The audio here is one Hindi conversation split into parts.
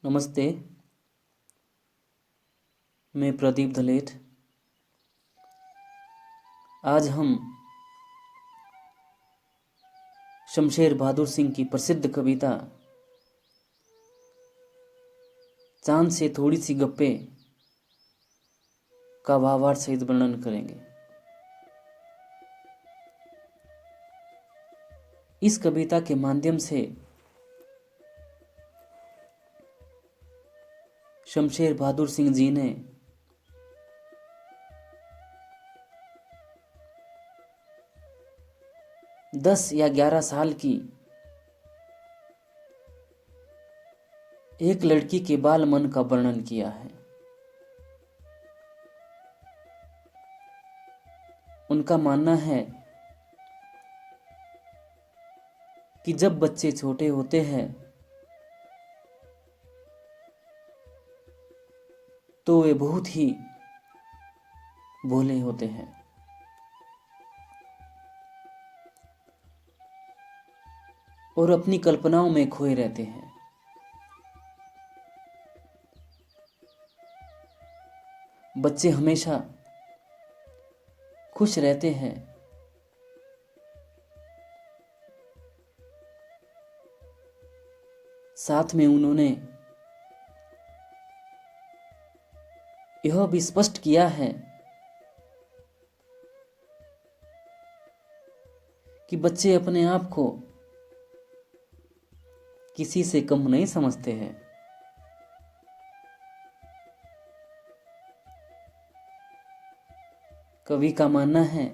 नमस्ते। मैं प्रदीप धलेठ। आज हम शमशेर बहादुर सिंह की प्रसिद्ध कविता चांद से थोड़ी सी गप्पें का भावार्थ सहित वर्णन करेंगे। इस कविता के माध्यम से शमशेर बहादुर सिंह जी ने दस या 11 साल की एक लड़की के बाल मन का वर्णन किया है। उनका मानना है कि जब बच्चे छोटे होते हैं तो वे बहुत ही भोले होते हैं और अपनी कल्पनाओं में खोए रहते हैं। बच्चे हमेशा खुश रहते हैं। साथ में उन्होंने यह भी स्पष्ट किया है कि बच्चे अपने आप को किसी से कम नहीं समझते हैं। कवि का मानना है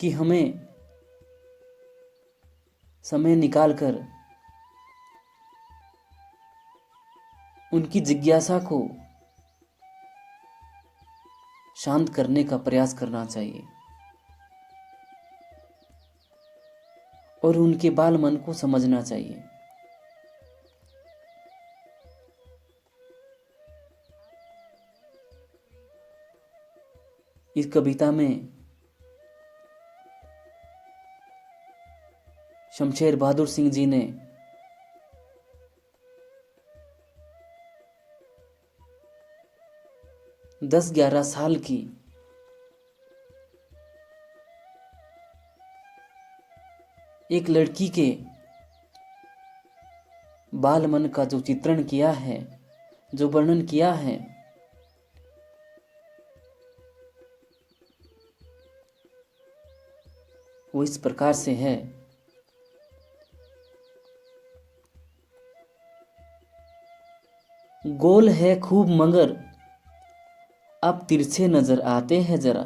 कि हमें समय निकालकर उनकी जिज्ञासा को शांत करने का प्रयास करना चाहिए और उनके बाल मन को समझना चाहिए। इस कविता में शमशेर बहादुर सिंह जी ने दस 11 साल की एक लड़की के बाल मन का जो चित्रण किया है, जो वर्णन किया है, वो इस प्रकार से है। गोल है खूब मगर आप तिरछे नजर आते हैं जरा।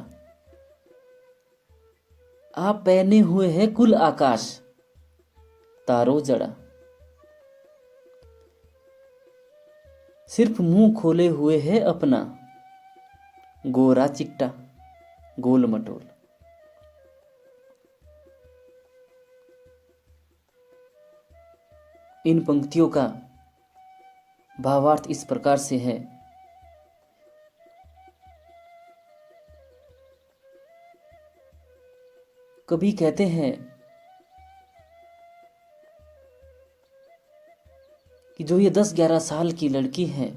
आप पहने हुए हैं कुल आकाश तारों जड़ा। सिर्फ मुंह खोले हुए है अपना गोरा चिट्टा गोल मटोल। इन पंक्तियों का भावार्थ इस प्रकार से है। कवि कहते हैं कि जो ये 10-11 साल की लड़की है,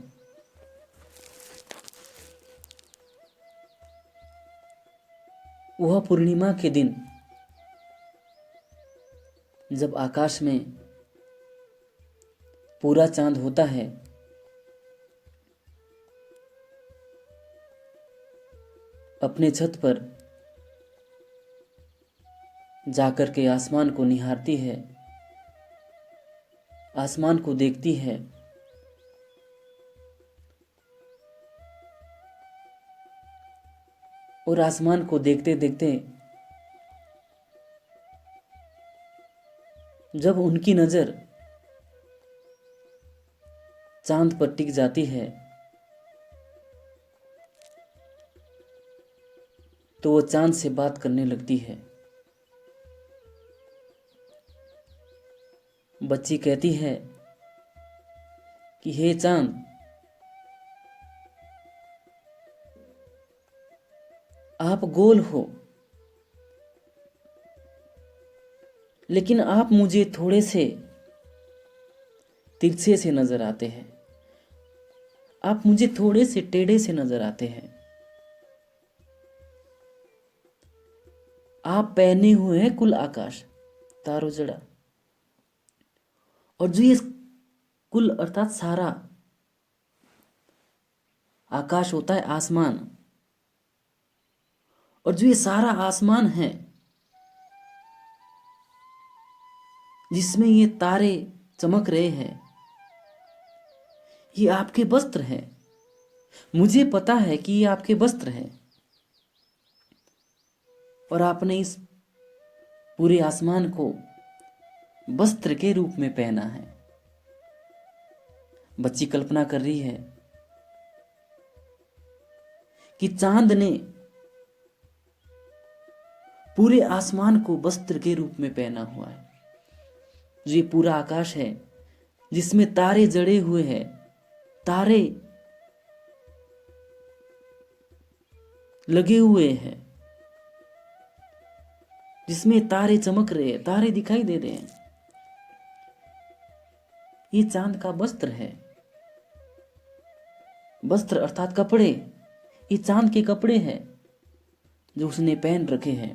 वह पूर्णिमा के दिन जब आकाश में पूरा चांद होता है, अपने छत पर जाकर के आसमान को निहारती है, आसमान को देखती है और आसमान को देखते देखते जब उनकी नजर चांद पर टिक जाती है तो वो चांद से बात करने लगती है। बच्ची कहती है कि हे चांद, आप गोल हो लेकिन आप मुझे थोड़े से तिरछे से नजर आते हैं, आप मुझे थोड़े से टेढ़े से नजर आते हैं। आप पहने हुए हैं कुल आकाश, तारो जड़ा। और जो ये कुल अर्थात सारा आकाश होता है आसमान, और जो ये सारा आसमान है जिसमें ये तारे चमक रहे हैं, ये आपके वस्त्र हैं। मुझे पता है कि ये आपके वस्त्र हैं, और आपने इस पूरे आसमान को वस्त्र के रूप में पहना है। बच्ची कल्पना कर रही है कि चांद ने पूरे आसमान को वस्त्र के रूप में पहना हुआ है। जो ये पूरा आकाश है जिसमें तारे जड़े हुए हैं, तारे लगे हुए हैं, जिसमें तारे चमक रहे हैं, तारे दिखाई दे रहे हैं, ये चांद का वस्त्र है। वस्त्र अर्थात कपड़े, ये चांद के कपड़े हैं जो उसने पहन रखे हैं।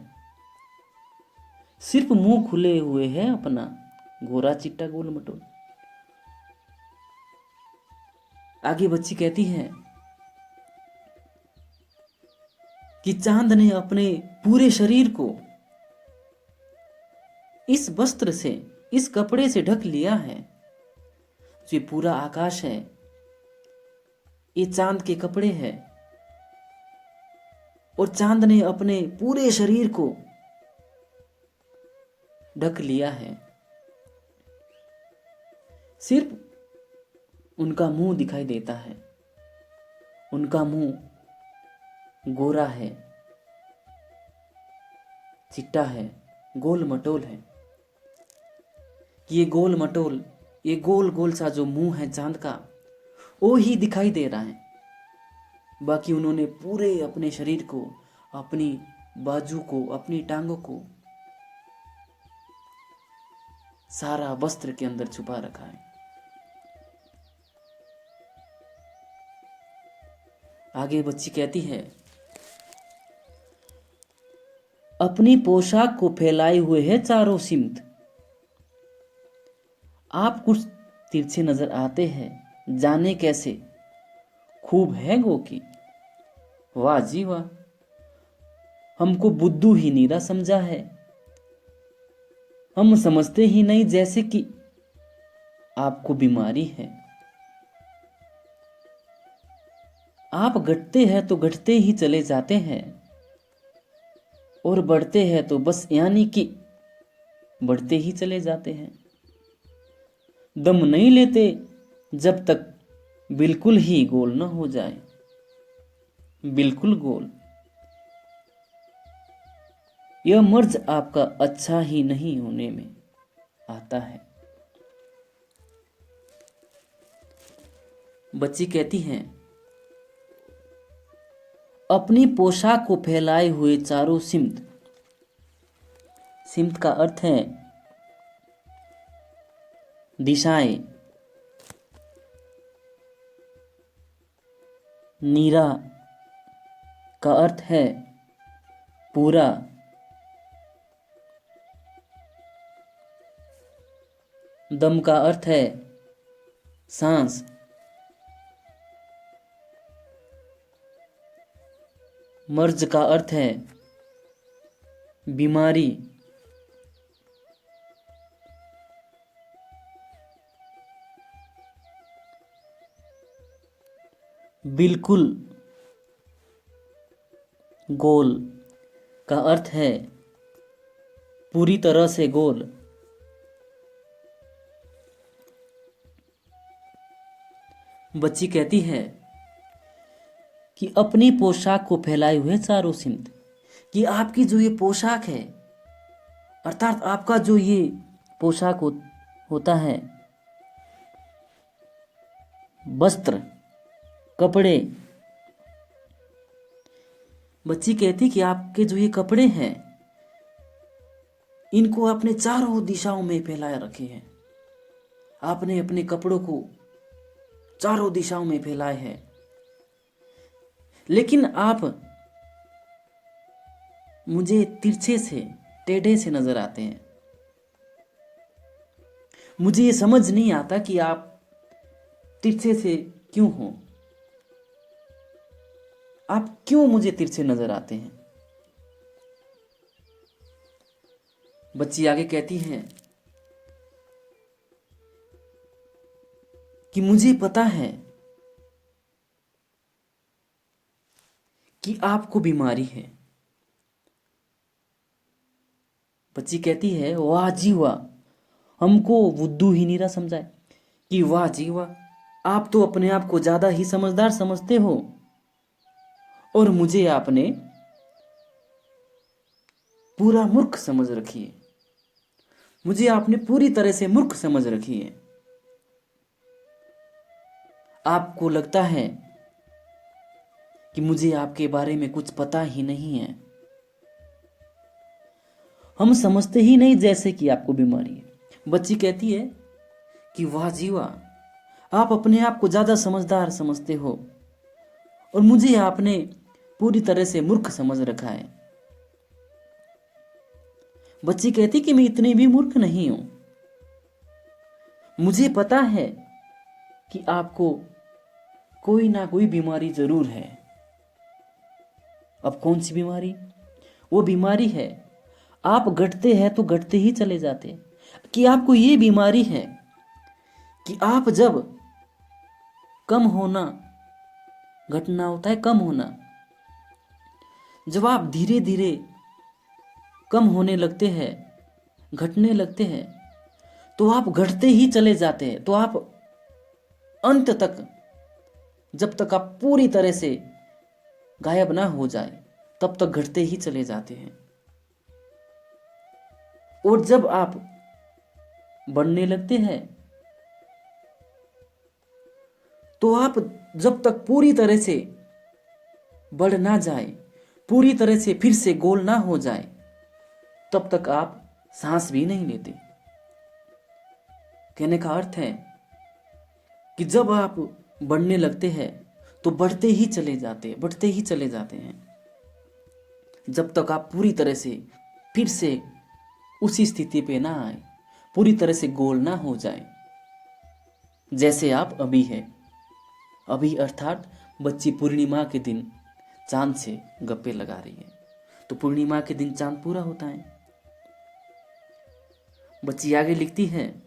सिर्फ मुंह खुले हुए है अपना, गोरा चिट्टा गोल मटोल। आगे बच्ची कहती है कि चांद ने अपने पूरे शरीर को इस वस्त्र से, इस कपड़े से ढक लिया है। जो ये पूरा आकाश है ये चांद के कपड़े हैं, और चांद ने अपने पूरे शरीर को ढक लिया है। सिर्फ उनका मुंह दिखाई देता है। उनका मुंह गोरा है, चिट्टा है, गोल मटोल है। ये गोल मटोल, ये गोल गोल सा जो मुंह है चांद का, वो ही दिखाई दे रहा है। बाकी उन्होंने पूरे अपने शरीर को, अपनी बाजू को, अपनी टांगों को सारा वस्त्र के अंदर छुपा रखा है। आगे बच्ची कहती है, अपनी पोशाक को फैलाए हुए है चारों सिमत। आप कुछ तिरछे नजर आते हैं, जाने कैसे, खूब है गो की। वाह जी वाह, हमको बुद्धू ही नीरा समझा है। हम समझते ही नहीं जैसे कि आपको बीमारी है। आप घटते हैं तो घटते ही चले जाते हैं, और बढ़ते हैं तो बस यानी कि बढ़ते ही चले जाते हैं। दम नहीं लेते जब तक बिल्कुल ही गोल न हो जाए, बिल्कुल गोल। यह मर्ज आपका अच्छा ही नहीं होने में आता है। बच्ची कहती हैं, अपनी पोशाक को फैलाए हुए चारों सिमत। सिमत का अर्थ है दिशाएं। नीरा का अर्थ है पूरा। दम का अर्थ है सांस। मर्ज का अर्थ है बीमारी। बिल्कुल गोल का अर्थ है पूरी तरह से गोल। बच्ची कहती है कि अपनी पोशाक को फैलाए हुए चारों सिमत, कि आपकी जो ये पोशाक है, अर्थात आपका जो ये पोशाक होता है, वस्त्र, कपड़े। बच्ची कहती कि आपके जो ये कपड़े हैं, इनको आपने चारों दिशाओं में फैलाए रखे हैं। आपने अपने कपड़ों को चारों दिशाओं में फैलाए हैं, लेकिन आप मुझे तिरछे से, टेढ़े से नजर आते हैं। मुझे ये समझ नहीं आता कि आप तिरछे से क्यों हो। आप क्यों मुझे तिरछे नजर आते हैं? बच्ची आगे कहती है कि मुझे पता है कि आपको बीमारी है। बच्ची कहती है, वाह जी वाह, हमको बुद्धू ही नीरा समझाए। कि वाह जी वाह, आप तो अपने आप को ज्यादा ही समझदार समझते हो और मुझे आपने पूरा मूर्ख समझ रखी है। मुझे आपने पूरी तरह से मूर्ख समझ रखी है। आपको लगता है कि मुझे आपके बारे में कुछ पता ही नहीं है। हम समझते ही नहीं जैसे कि आपको बीमारी है। बच्ची कहती है कि वाह जी वाह, आप अपने आप को ज्यादा समझदार समझते हो और मुझे आपने पूरी तरह से मूर्ख समझ रखा है। बच्ची कहती कि मैं इतनी भी मूर्ख नहीं हूं। मुझे पता है कि आपको कोई ना कोई बीमारी जरूर है। अब कौन सी बीमारी? वो बीमारी है, आप घटते हैं तो घटते ही चले जाते। कि आपको ये बीमारी है कि आप जब कम होना, घटना होता है कम होना, जब आप धीरे धीरे कम होने लगते हैं, घटने लगते हैं, तो आप घटते ही चले जाते हैं। तो आप अंत तक, जब तक आप पूरी तरह से गायब ना हो जाए, तब तक घटते ही चले जाते हैं। और जब आप बढ़ने लगते हैं, तो आप जब तक पूरी तरह से बढ़ ना जाए, पूरी तरह से फिर से गोल ना हो जाए, तब तक आप सांस भी नहीं लेते। कहने का अर्थ है कि जब आप बढ़ने लगते हैं तो बढ़ते ही चले जाते हैं, बढ़ते ही चले जाते हैं, जब तक आप पूरी तरह से फिर से उसी स्थिति पे ना आए, पूरी तरह से गोल ना हो जाए जैसे आप अभी है। अभी अर्थात बच्ची पूर्णिमा के दिन चांद से गप्पे लगा रही है। तो पूर्णिमा के दिन चांद पूरा होता है। बच्ची आगे लिखती है,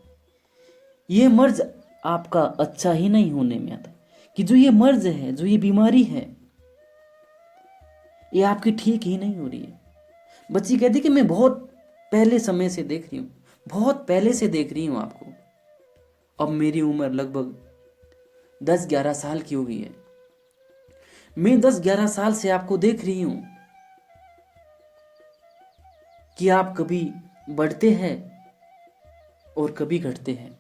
ये मर्ज आपका अच्छा ही नहीं होने में आता। कि जो ये मर्ज है, जो ये बीमारी है, ये आपकी ठीक ही नहीं हो रही है। बच्ची कहती कि मैं बहुत पहले समय से देख रही हूं, बहुत पहले से देख रही हूं आपको। अब मेरी उम्र लगभग 10-11 साल की हो गई है। मैं 10-11 साल से आपको देख रही हूं कि आप कभी बढ़ते हैं और कभी घटते हैं।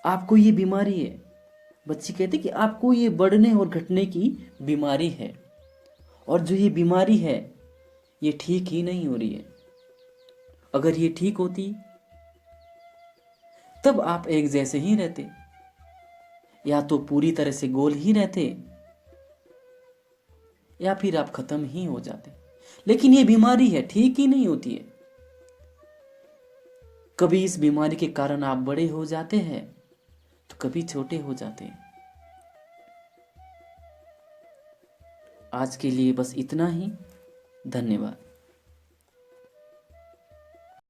आपको ये बीमारी है। बच्ची कहती कि आपको ये बढ़ने और घटने की बीमारी है, और जो ये बीमारी है ये ठीक ही नहीं हो रही है। अगर ये ठीक होती तब आप एक जैसे ही रहते, या तो पूरी तरह से गोल ही रहते, या फिर आप खत्म ही हो जाते। लेकिन ये बीमारी है, ठीक ही नहीं होती है। कभी इस बीमारी के कारण आप बड़े हो जाते हैं तो कभी छोटे हो जाते हैं। आज के लिए बस इतना ही। धन्यवाद।